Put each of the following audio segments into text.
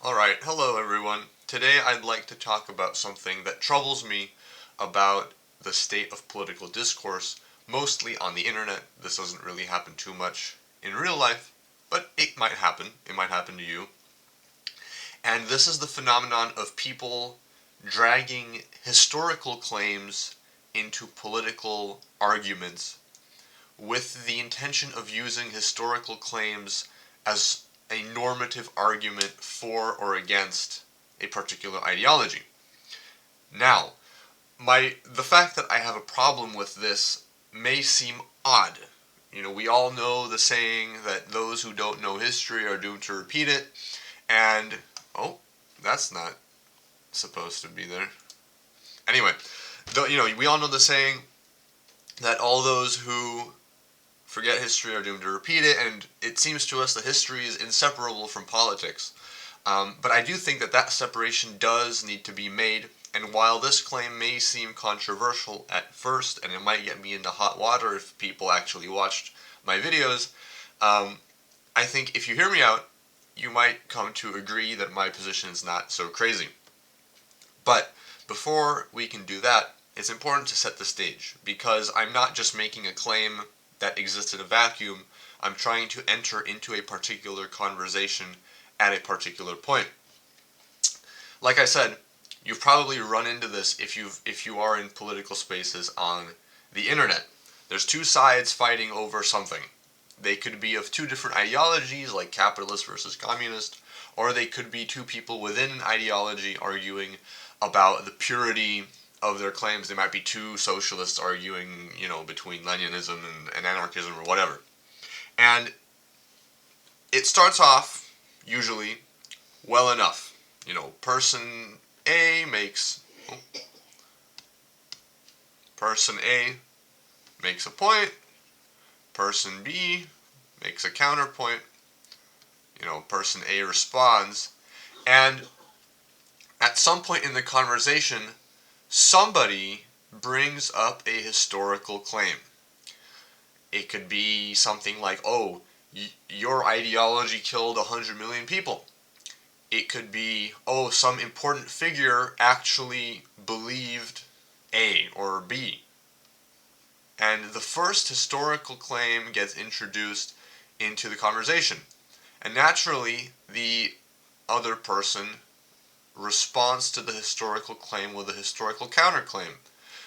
Alright, hello everyone. Today I'd like to talk about something that troubles me about the state of political discourse, mostly on the internet. This doesn't really happen too much in real life, but it might happen. It might happen to you. And this is the phenomenon of people dragging historical claims into political arguments with the intention of using historical claims as a normative argument for or against a particular ideology. Now, the fact that I have a problem with this may seem odd. We all know the saying that those who don't know history are doomed to repeat it, and oh, that's not supposed to be there. Anyway, we all know the saying that all those who forget history are doomed to repeat it, and it seems to us that history is inseparable from politics. But I do think that separation does need to be made, and while this claim may seem controversial at first, and it might get me into hot water if people actually watched my videos, I think if you hear me out, you might come to agree that my position is not so crazy. But before we can do that, it's important to set the stage, because I'm not just making a claim that exists in a vacuum. I'm trying to enter into a particular conversation at a particular point. Like I said, you've probably run into this if you are in political spaces on the internet. There's two sides fighting over something. They could be of two different ideologies, like capitalist versus communist, or they could be two people within an ideology arguing about the purity of their claims. They might be two socialists arguing, between Leninism and anarchism or whatever. And it starts off, usually, well enough. Person A makes... Person A makes a point. Person B makes a counterpoint. Person A responds. And at some point in the conversation, somebody brings up a historical claim. It could be something like, oh, your ideology killed 100 million people. It could be, oh, some important figure actually believed A or B. And the first historical claim gets introduced into the conversation. And naturally, the other person responds to the historical claim with a historical counterclaim.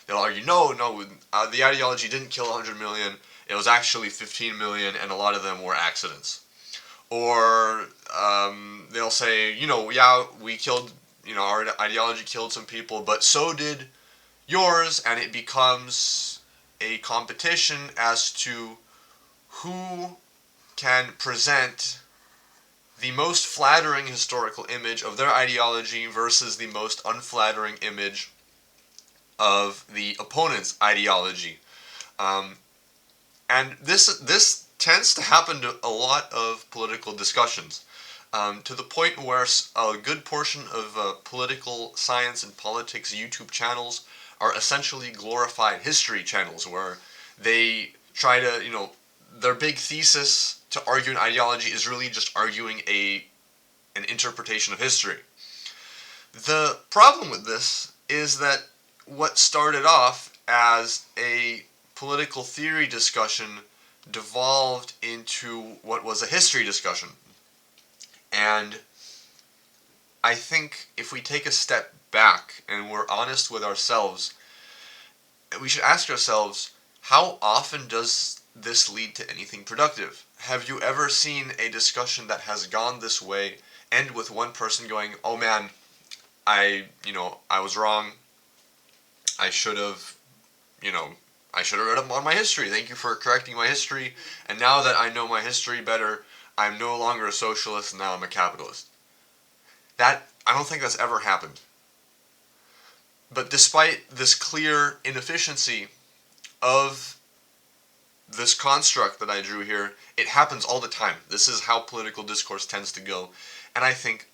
They'll argue, no, the ideology didn't kill 100 million, it was actually 15 million, and a lot of them were accidents. Or they'll say, yeah, we killed, our ideology killed some people, but so did yours, and it becomes a competition as to who can present the most flattering historical image of their ideology versus the most unflattering image of the opponent's ideology. And this tends to happen to a lot of political discussions, to the point where a good portion of political science and politics YouTube channels are essentially glorified history channels, where they try to, their big thesis to argue an ideology is really just arguing an interpretation of history. The problem with this is that what started off as a political theory discussion devolved into what was a history discussion. And I think if we take a step back and we're honest with ourselves, we should ask ourselves, how often does this lead to anything productive? Have you ever seen a discussion that has gone this way end with one person going, oh man, I was wrong. I should have read up on my history. Thank you for correcting my history. And now that I know my history better, I'm no longer a socialist, now I'm a capitalist. I don't think that's ever happened. But despite this clear inefficiency of this construct that I drew here, it happens all the time. This is how political discourse tends to go. And I think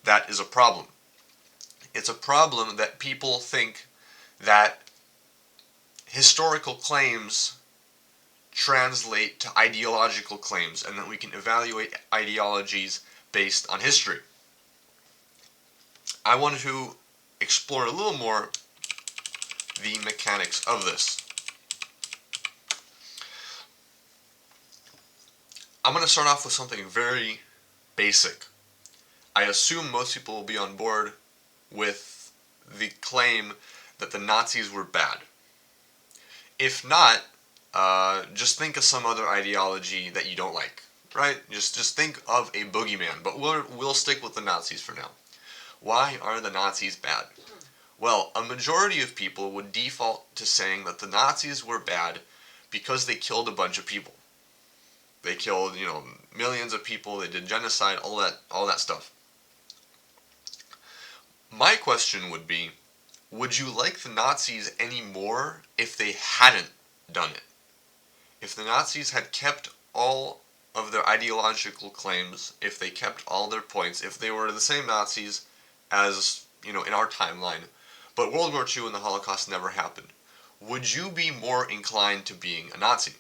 that is a problem. It's a problem that people think that historical claims translate to ideological claims, and that we can evaluate ideologies based on history. I wanted to explore a little more the mechanics of this. I'm going to start off with something very basic. I assume most people will be on board with the claim that the Nazis were bad. If not, just think of some other ideology that you don't like, right? Just think of a boogeyman, but we'll stick with the Nazis for now. Why are the Nazis bad? Well, a majority of people would default to saying that the Nazis were bad because they killed a bunch of people. They killed, millions of people, they did genocide, all that stuff. My question would be, would you like the Nazis any more if they hadn't done it? If the Nazis had kept all of their ideological claims, if they kept all their points, if they were the same Nazis as, in our timeline, but World War II and the Holocaust never happened, would you be more inclined to being a Nazi?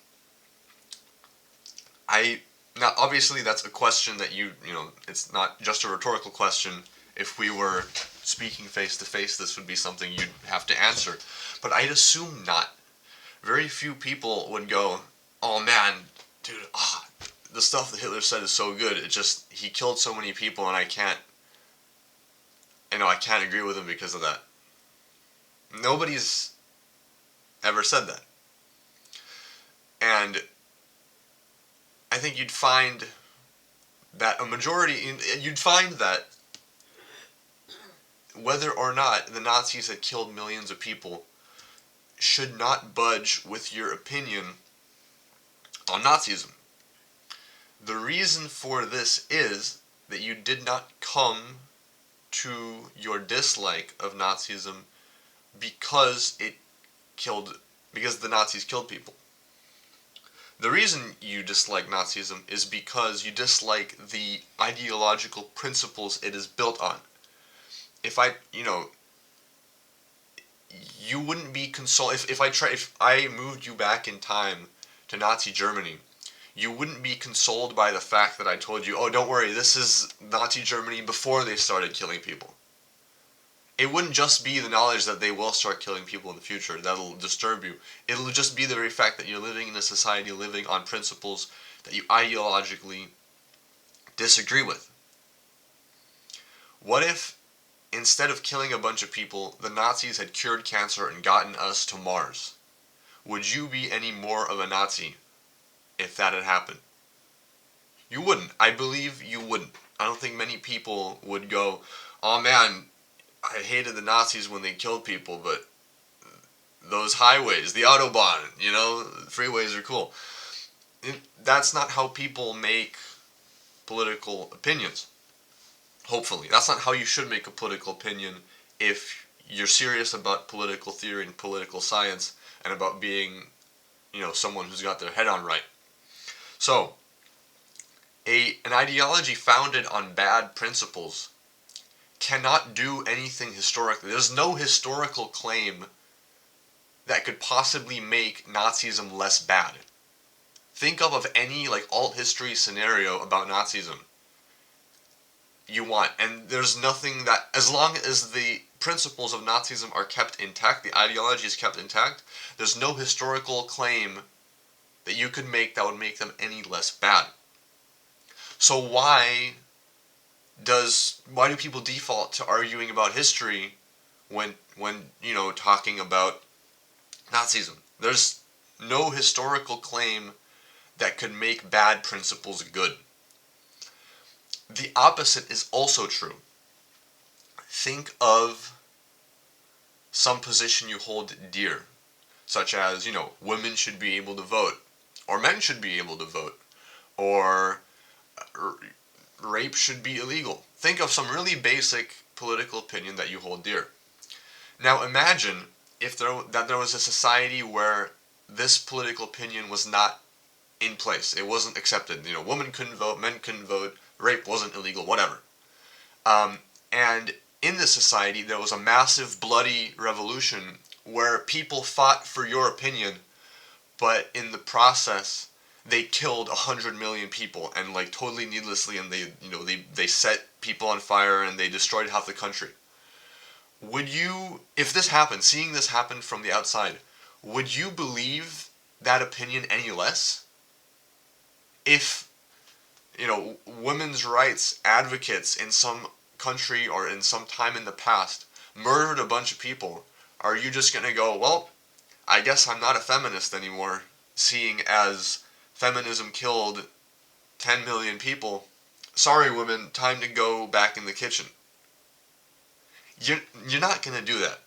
Now, obviously, that's a question that it's not just a rhetorical question. If we were speaking face to face, this would be something you'd have to answer. But I'd assume not. Very few people would go, oh man, dude, the stuff that Hitler said is so good. He killed so many people and I can't agree with him because of that. Nobody's ever said that. And I think you'd find that whether or not the Nazis had killed millions of people should not budge with your opinion on Nazism. The reason for this is that you did not come to your dislike of Nazism because the Nazis killed people. The reason you dislike Nazism is because you dislike the ideological principles it is built on. If you wouldn't be if I moved you back in time to Nazi Germany, you wouldn't be consoled by the fact that I told you, oh, don't worry, this is Nazi Germany before they started killing people. It wouldn't just be the knowledge that they will start killing people in the future that'll disturb you. It'll just be the very fact that you're living in a society living on principles that you ideologically disagree with. What if, instead of killing a bunch of people, the Nazis had cured cancer and gotten us to Mars? Would you be any more of a Nazi if that had happened? You wouldn't. I believe you wouldn't. I don't think many people would go, oh man, I hated the Nazis when they killed people, but those highways, the Autobahn, freeways are cool. That's not how people make political opinions. Hopefully. That's not how you should make a political opinion if you're serious about political theory and political science and about being, someone who's got their head on right. So, an ideology founded on bad principles cannot do anything historically. There's no historical claim that could possibly make Nazism less bad. Think of any alt history scenario about Nazism you want, and there's nothing that, as long as the principles of Nazism are kept intact, the ideology is kept intact, there's no historical claim that you could make that would make them any less bad. So why do people default to arguing about history when talking about Nazism? There's no historical claim that could make bad principles good. The opposite is also true. Think of some position you hold dear, such as, women should be able to vote, or men should be able to vote, or rape should be illegal. Think of some really basic political opinion that you hold dear. Now imagine if there was a society where this political opinion was not in place. It wasn't accepted. Women couldn't vote, men couldn't vote, rape wasn't illegal, whatever. And in this society, there was a massive bloody revolution where people fought for your opinion, but in the process, they killed 100 million people and totally needlessly, and they set people on fire and they destroyed half the country. would you, if this happened, seeing this happen from the outside, would you believe that opinion any less? If, women's rights advocates in some country or in some time in the past murdered a bunch of people, are you just going to go, well, I guess I'm not a feminist anymore, seeing as feminism killed 10 million people? Sorry, women, time to go back in the kitchen. You're not going to do that.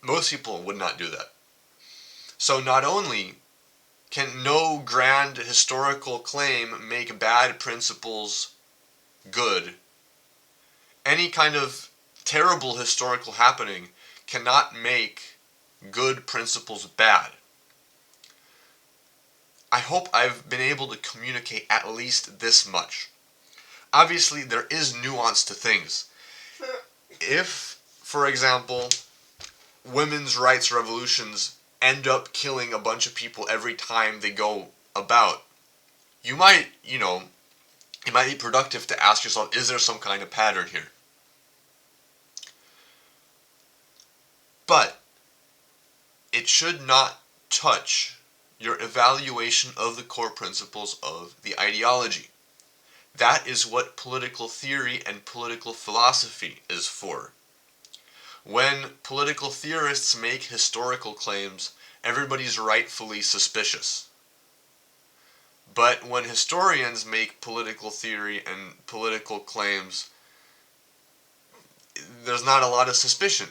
Most people would not do that. So not only can no grand historical claim make bad principles good, any kind of terrible historical happening cannot make good principles bad. I hope I've been able to communicate at least this much. Obviously, there is nuance to things. If, for example, women's rights revolutions end up killing a bunch of people every time they go about, you might, it might be productive to ask yourself, is there some kind of pattern here? But it should not touch your evaluation of the core principles of the ideology. That is what political theory and political philosophy is for. When political theorists make historical claims, everybody's rightfully suspicious. But when historians make political theory and political claims, there's not a lot of suspicion,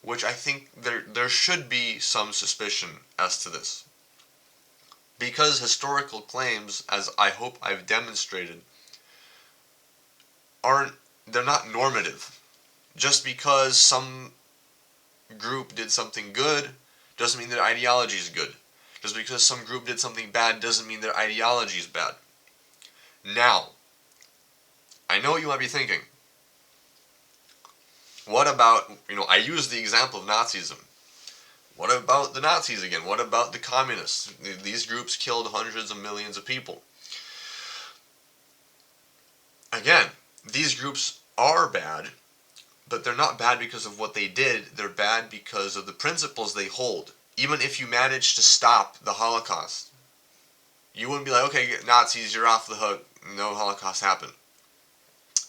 which I think there should be some suspicion as to this. Because historical claims, as I hope I've demonstrated, they're not normative. Just because some group did something good doesn't mean their ideology is good. Just because some group did something bad doesn't mean their ideology is bad. Now, I know what you might be thinking. What about, I used the example of Nazism. What about the Nazis again? What about the communists? These groups killed hundreds of millions of people. Again, these groups are bad, but they're not bad because of what they did. They're bad because of the principles they hold. Even if you manage to stop the Holocaust, you wouldn't be like, okay, Nazis, you're off the hook. No Holocaust happened.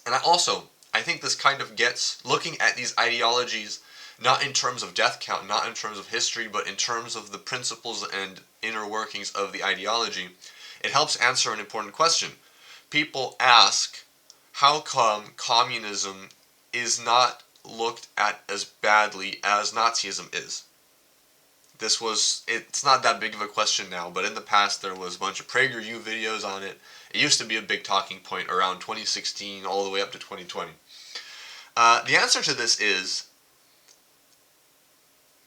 And I think this kind of gets looking at these ideologies not in terms of death count, not in terms of history, but in terms of the principles and inner workings of the ideology. It helps answer an important question. People ask, how come communism is not looked at as badly as Nazism is? It's not that big of a question now, but in the past there was a bunch of PragerU videos on it. It used to be a big talking point around 2016 all the way up to 2020. The answer to this is,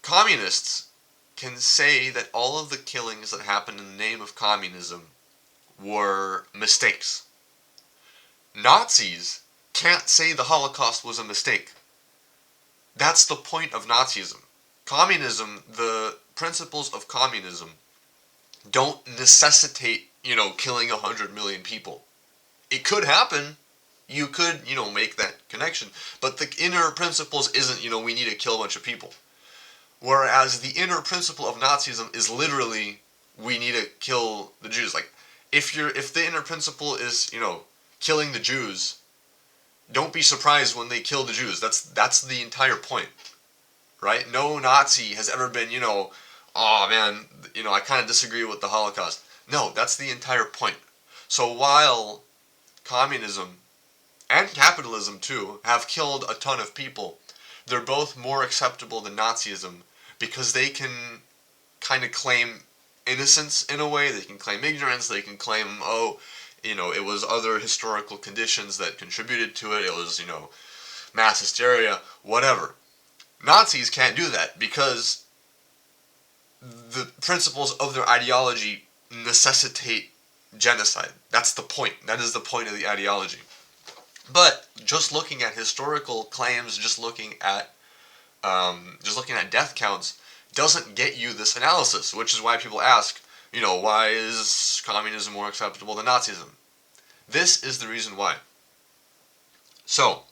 communists can say that all of the killings that happened in the name of communism were mistakes. Nazis can't say the Holocaust was a mistake. That's the point of Nazism. Communism, the principles of communism, don't necessitate, killing 100 million people. It could happen. You could, make that connection. But the inner principles isn't, we need to kill a bunch of people. Whereas the inner principle of Nazism is literally, we need to kill the Jews. Like, if the inner principle is, killing the Jews, don't be surprised when they kill the Jews. That's the entire point, right? No Nazi has ever been, oh man, I kind of disagree with the Holocaust. No, that's the entire point. So while communism and capitalism too have killed a ton of people, they're both more acceptable than Nazism because they can kind of claim innocence in a way. They can claim ignorance. They can claim, it was other historical conditions that contributed to it. It was, mass hysteria, whatever. Nazis can't do that because the principles of their ideology necessitate genocide. That's the point. That is the point of the ideology. But just looking at historical claims, just looking at death counts, doesn't get you this analysis, which is why people ask, why is communism more acceptable than Nazism? This is the reason why. So,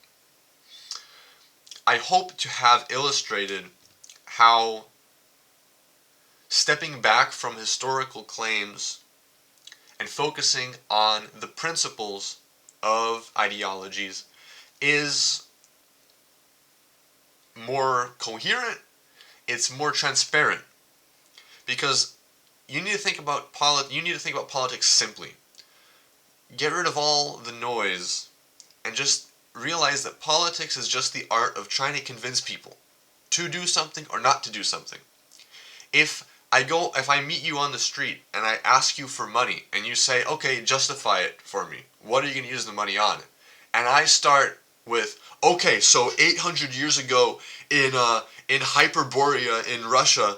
I hope to have illustrated how stepping back from historical claims and focusing on the principles of ideologies is more coherent, it's more transparent. Because you need to think about politics simply. Get rid of all the noise and just realize that politics is just the art of trying to convince people to do something or not to do something. If I meet you on the street and I ask you for money and you say, okay, justify it for me. What are you going to use the money on? And I start with, okay, so 800 years ago in Hyperborea in Russia,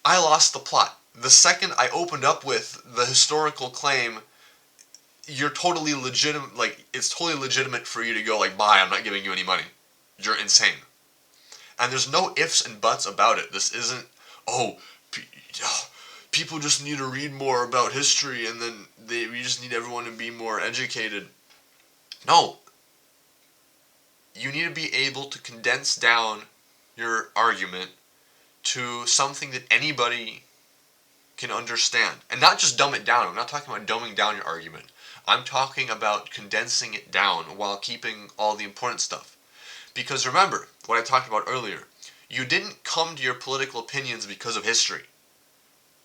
I lost the plot. The second I opened up with the historical claim, you're totally legitimate. Like, it's totally legitimate for you to go like, bye, I'm not giving you any money. You're insane. And there's no ifs and buts about it. This isn't, people just need to read more about history and then we just need everyone to be more educated. No. You need to be able to condense down your argument to something that anybody can understand. And not just dumb it down. I'm not talking about dumbing down your argument. I'm talking about condensing it down while keeping all the important stuff. Because remember, what I talked about earlier, you didn't come to your political opinions because of history.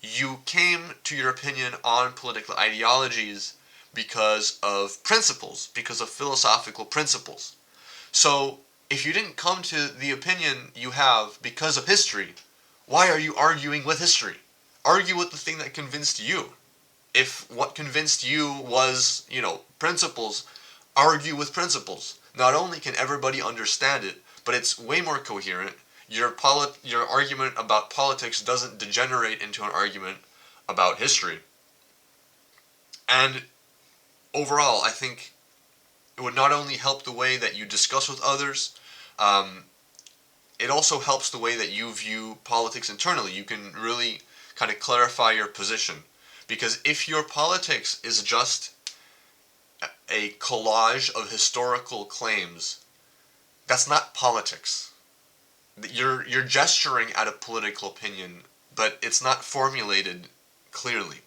You came to your opinion on political ideologies because of principles, because of philosophical principles. So, if you didn't come to the opinion you have because of history, why are you arguing with history? Argue with the thing that convinced you. If what convinced you was, principles, argue with principles. Not only can everybody understand it, but it's way more coherent. Your argument about politics doesn't degenerate into an argument about history. And overall, I think it would not only help the way that you discuss with others, it also helps the way that you view politics internally. You can really kind of clarify your position. Because if your politics is just a collage of historical claims, that's not politics. You're gesturing at a political opinion, but it's not formulated clearly.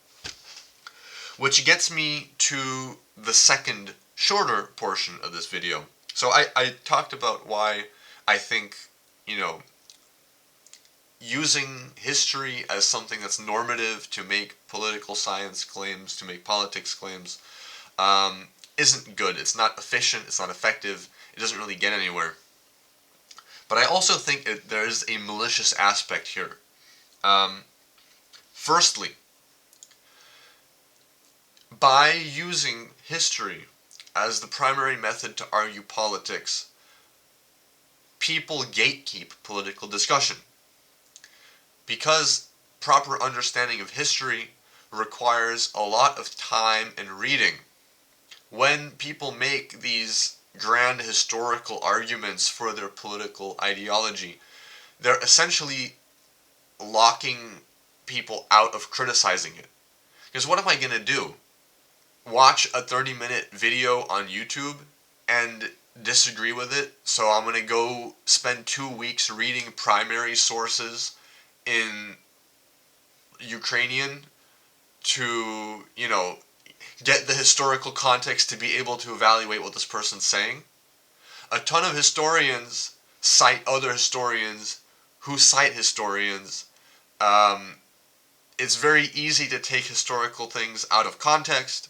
Which gets me to the second, shorter portion of this video. So I talked about why I think, using history as something that's normative to make political science claims, to make politics claims, isn't good. It's not efficient, it's not effective, it doesn't really get anywhere. But I also think there is a malicious aspect here. Firstly, by using history as the primary method to argue politics, people gatekeep political discussion. Because proper understanding of history requires a lot of time and reading. When people make these grand historical arguments for their political ideology, they're essentially locking people out of criticizing it. Because what am I going to do? Watch a 30-minute video on YouTube and disagree with it? So I'm going to go spend 2 weeks reading primary sources in Ukrainian to, get the historical context to be able to evaluate what this person's saying. A ton of historians cite other historians who cite historians. It's very easy to take historical things out of context.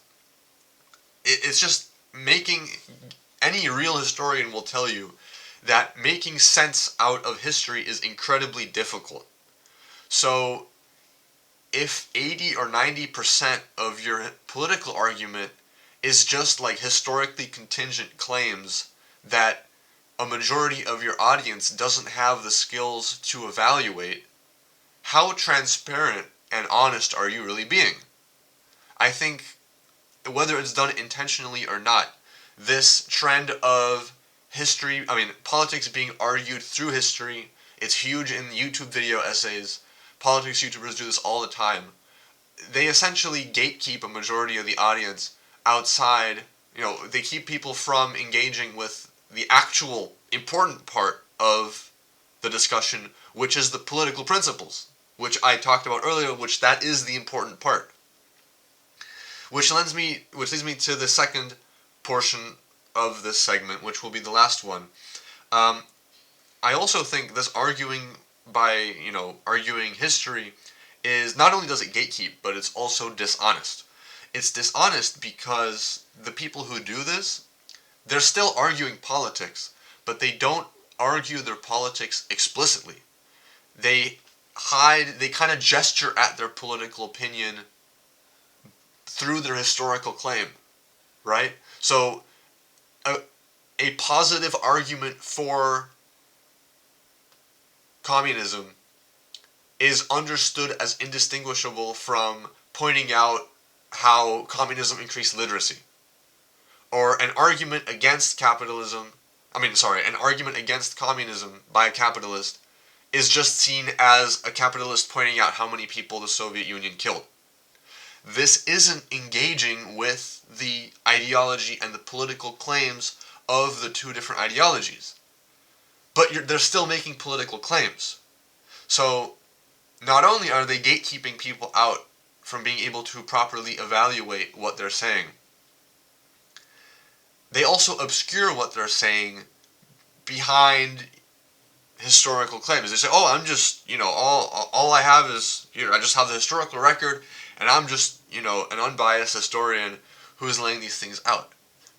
It's just any real historian will tell you that making sense out of history is incredibly difficult. So, if 80 or 90% of your political argument is just like historically contingent claims that a majority of your audience doesn't have the skills to evaluate, how transparent and honest are you really being? I think, whether it's done intentionally or not, this trend of politics being argued through history, it's huge in YouTube video essays. Politics YouTubers do this all the time. They essentially gatekeep a majority of the audience outside. They keep people from engaging with the actual important part of the discussion, which is the political principles, which I talked about earlier, which that is the important part. Which leads me to the second portion of this segment, which will be the last one. I also think this arguing history is not only does it gatekeep, but it's also dishonest. It's dishonest because the people who do this, they're still arguing politics, but they don't argue their politics explicitly. They kind of gesture at their political opinion through their historical claim, right? So a positive argument for communism is understood as indistinguishable from pointing out how communism increased literacy. Or an argument against an argument against communism by a capitalist is just seen as a capitalist pointing out how many people the Soviet Union killed. This isn't engaging with the ideology and the political claims of the two different ideologies. But they're still making political claims. So, not only are they gatekeeping people out from being able to properly evaluate what they're saying, they also obscure what they're saying behind historical claims. They say, oh, I'm just, all I have is, I just have the historical record, and I'm just, an unbiased historian who is laying these things out.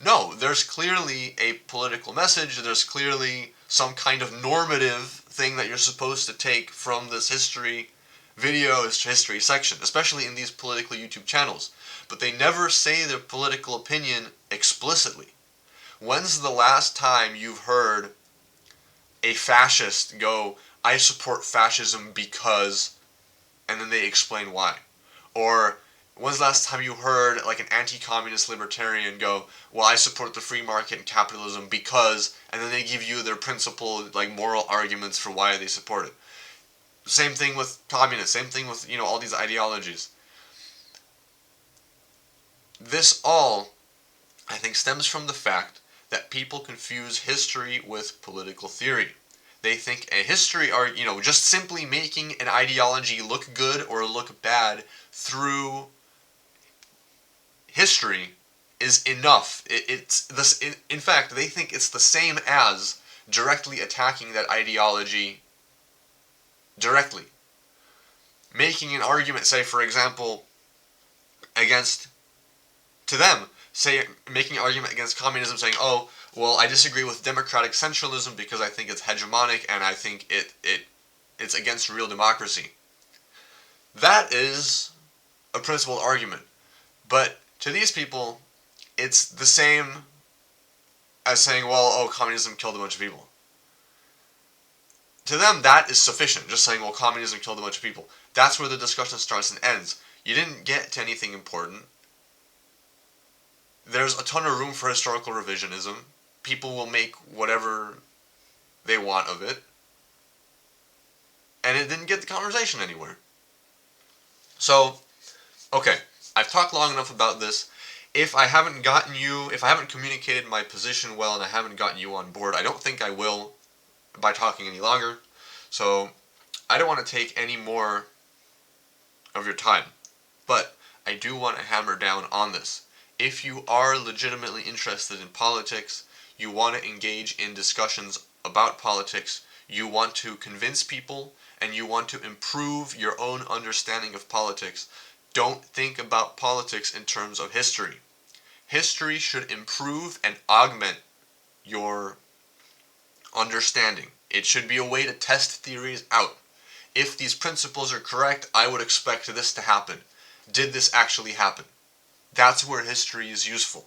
No, there's clearly a political message, there's clearly some kind of normative thing that you're supposed to take from this history video, history section, especially in these political YouTube channels. But they never say their political opinion explicitly. When's the last time you've heard a fascist go, I support fascism because, and then they explain why? Or when's the last time you heard like an anti-communist libertarian go, well, I support the free market and capitalism because, and then they give you their principled, like, moral arguments for why they support it. Same thing with communists, same thing with, all these ideologies. This all, I think, stems from the fact that people confuse history with political theory. They think a history are, just simply making an ideology look good or look bad through history is enough. In fact, they think it's the same as directly attacking that ideology directly. Making an argument, say, for example, making an argument against communism, saying, oh, well, I disagree with democratic centralism because I think it's hegemonic and I think it's against real democracy. That is a principled argument. But to these people, it's the same as saying, well, oh, communism killed a bunch of people. To them, that is sufficient, just saying, well, communism killed a bunch of people. That's where the discussion starts and ends. You didn't get to anything important. There's a ton of room for historical revisionism. People will make whatever they want of it. And it didn't get the conversation anywhere. So, okay, I've talked long enough about this. If I haven't communicated my position well and I haven't gotten you on board, I don't think I will by talking any longer. So, I don't want to take any more of your time. But I do want to hammer down on this. If you are legitimately interested in politics, you want to engage in discussions about politics, you want to convince people, and you want to improve your own understanding of politics, don't think about politics in terms of history. History should improve and augment your understanding. It should be a way to test theories out. If these principles are correct, I would expect this to happen. Did this actually happen? That's where history is useful.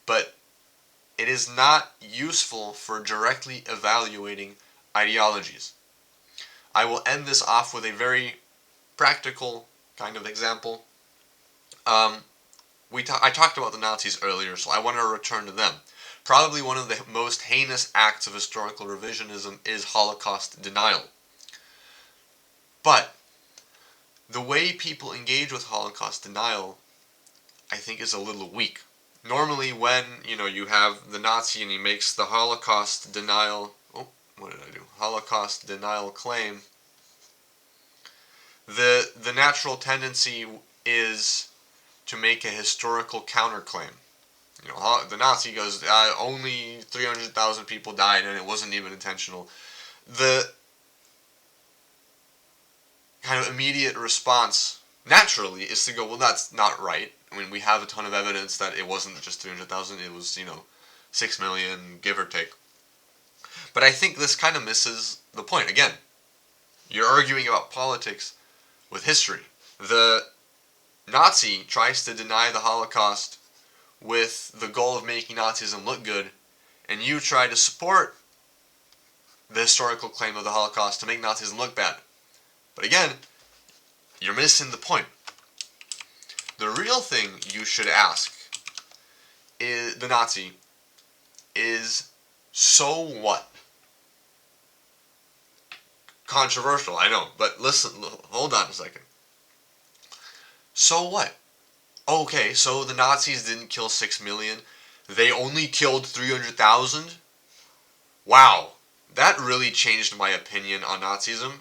But it is not useful for directly evaluating ideologies. I will end this off with a very practical kind of example. I talked about the Nazis earlier, so I want to return to them. Probably one of the most heinous acts of historical revisionism is Holocaust denial. But the way people engage with Holocaust denial, I think, is a little weak. Normally when, you have the Nazi and he makes the Holocaust denial, Holocaust denial claim, the natural tendency is to make a historical counterclaim. The Nazi goes, only 300,000 people died and it wasn't even intentional. The kind of immediate response, naturally, is to go, well, that's not right. I mean, we have a ton of evidence that it wasn't just 300,000, it was, 6 million, give or take. But I think this kind of misses the point. Again, you're arguing about politics with history. The Nazi tries to deny the Holocaust with the goal of making Nazism look good, and you try to support the historical claim of the Holocaust to make Nazism look bad. But again, you're missing the point. The real thing you should ask the Nazi is, so what? Controversial, I know, but listen, hold on a second. So what? Okay, so the Nazis didn't kill 6 million. They only killed 300,000? Wow, that really changed my opinion on Nazism.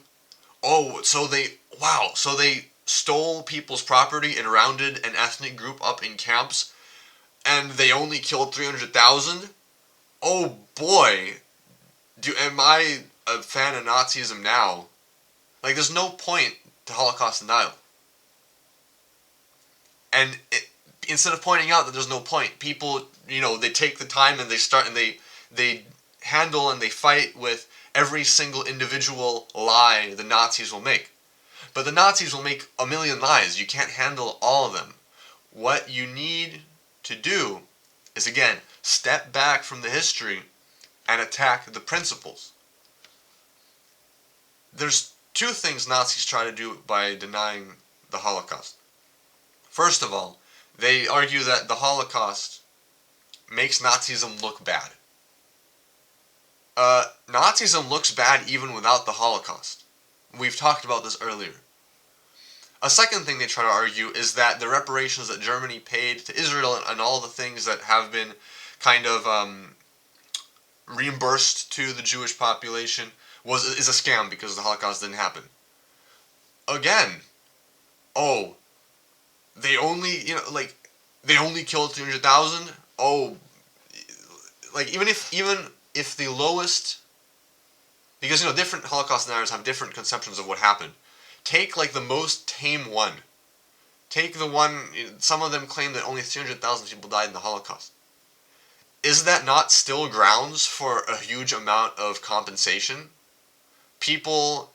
So they stole people's property and rounded an ethnic group up in camps, and they only killed 300,000? Oh boy, am I a fan of Nazism now? Like, there's no point to Holocaust denial. And instead of pointing out that there's no point, people, they take the time and they handle and they fight with every single individual lie the Nazis will make. But the Nazis will make a million lies. You can't handle all of them. What you need to do is, again, step back from the history and attack the principles. There's two things Nazis try to do by denying the Holocaust. First of all, they argue that the Holocaust makes Nazism look bad. Nazism looks bad even without the Holocaust. We've talked about this earlier. A second thing they try to argue is that the reparations that Germany paid to Israel and all the things that have been kind of reimbursed to the Jewish population is a scam because the Holocaust didn't happen. Again, they only killed 300,000. Even if the lowest, because different Holocaust deniers have different conceptions of what happened. Take the most tame one. Take the one, some of them claim that only 300,000 people died in the Holocaust. Is that not still grounds for a huge amount of compensation? People,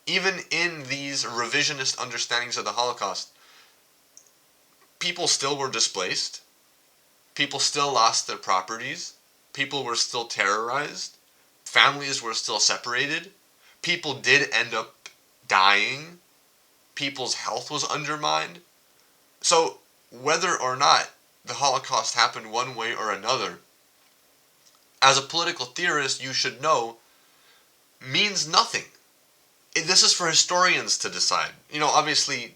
even in these revisionist understandings of the Holocaust, people still were displaced. People still lost their properties. People were still terrorized. Families were still separated. People did end up dying. People's health was undermined. So, whether or not the Holocaust happened one way or another, as a political theorist, you should know, means nothing. This is for historians to decide. Obviously,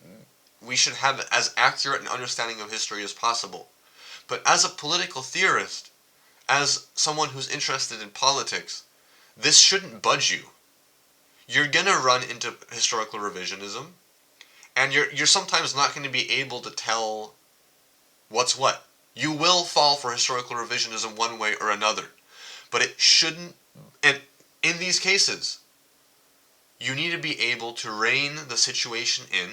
we should have as accurate an understanding of history as possible. But as a political theorist, as someone who's interested in politics, this shouldn't budge you. You're going to run into historical revisionism, and you're sometimes not going to be able to tell what's what. You will fall for historical revisionism one way or another. But it shouldn't, and in these cases, you need to be able to rein the situation in,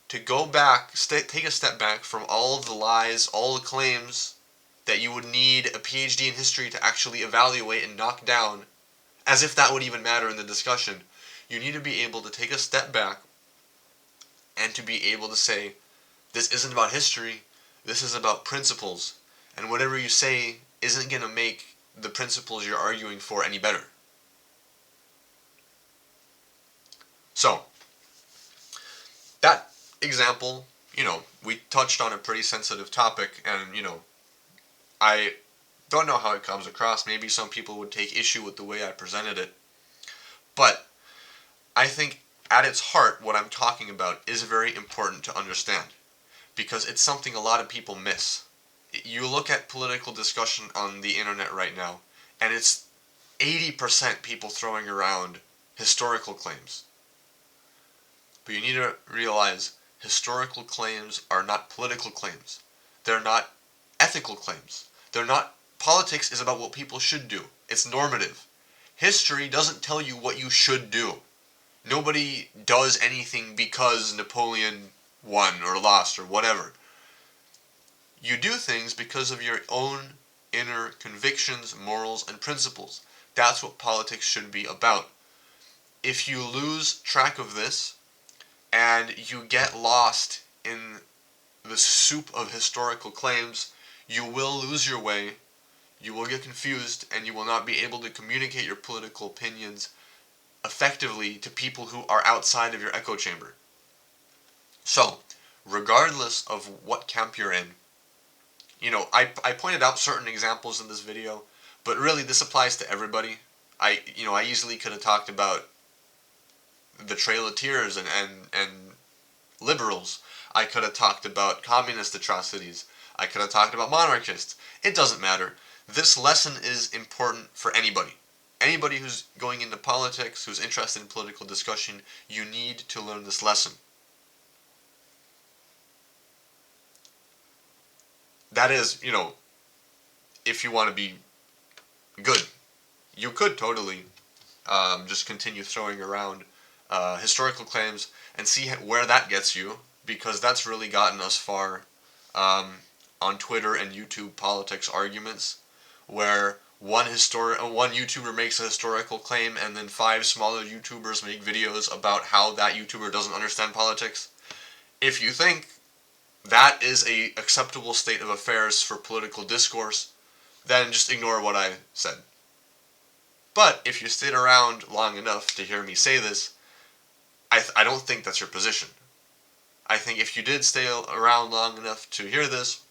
to go back, take a step back from all of the lies, all the claims that you would need a PhD in history to actually evaluate and knock down, as if that would even matter in the discussion. You need to be able to take a step back and to be able to say, this isn't about history, this is about principles, and whatever you say isn't going to make the principles you're arguing for any better. So, that example, we touched on a pretty sensitive topic, and, I don't know how it comes across. Maybe some people would take issue with the way I presented it. But I think at its heart, what I'm talking about is very important to understand, because it's something a lot of people miss. You look at political discussion on the internet right now, and it's 80% people throwing around historical claims. But you need to realize historical claims are not political claims. They're not ethical claims. They're not. Politics is about what people should do. It's normative. History doesn't tell you what you should do. Nobody does anything because Napoleon won or lost or whatever. You do things because of your own inner convictions, morals, and principles. That's what politics should be about. If you lose track of this and you get lost in the soup of historical claims, you will lose your way, you will get confused, and you will not be able to communicate your political opinions effectively to people who are outside of your echo chamber. So, regardless of what camp you're in, I pointed out certain examples in this video, but really this applies to everybody. I easily could have talked about the Trail of Tears and liberals. I could have talked about communist atrocities. I could have talked about monarchists. It doesn't matter. This lesson is important for anybody. Anybody who's going into politics, who's interested in political discussion, you need to learn this lesson. That is, if you want to be good, you could totally just continue throwing around historical claims and see where that gets you, because that's really gotten us far on Twitter and YouTube politics arguments, where one YouTuber makes a historical claim and then 5 smaller YouTubers make videos about how that YouTuber doesn't understand politics. If you think that is a acceptable state of affairs for political discourse, then just ignore what I said. But if you stayed around long enough to hear me say this, I don't think that's your position. I think if you did stay around long enough to hear this,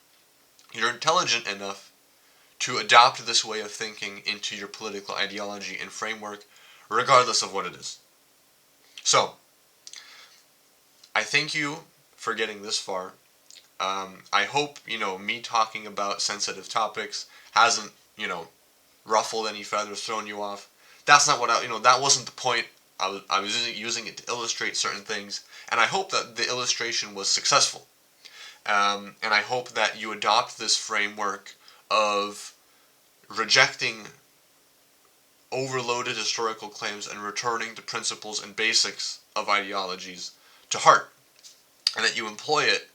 you're intelligent enough to adopt this way of thinking into your political ideology and framework, regardless of what it is. So, I thank you for getting this far. I hope, me talking about sensitive topics hasn't, ruffled any feathers, thrown you off. That's not what that wasn't the point. I was using it to illustrate certain things, and I hope that the illustration was successful. And I hope that you adopt this framework of rejecting overloaded historical claims and returning to principles and basics of ideologies to heart, and that you employ it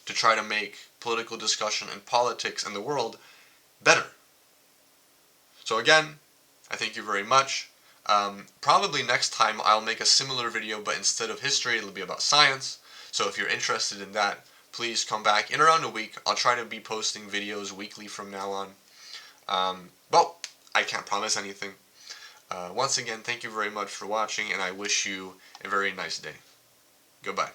to try to make political discussion and politics and the world better. So again, I thank you very much. Probably next time I'll make a similar video, but instead of history, it'll be about science. So if you're interested in that, please come back in around a week. I'll try to be posting videos weekly from now on. Well, I can't promise anything. Once again, thank you very much for watching, and I wish you a very nice day. Goodbye.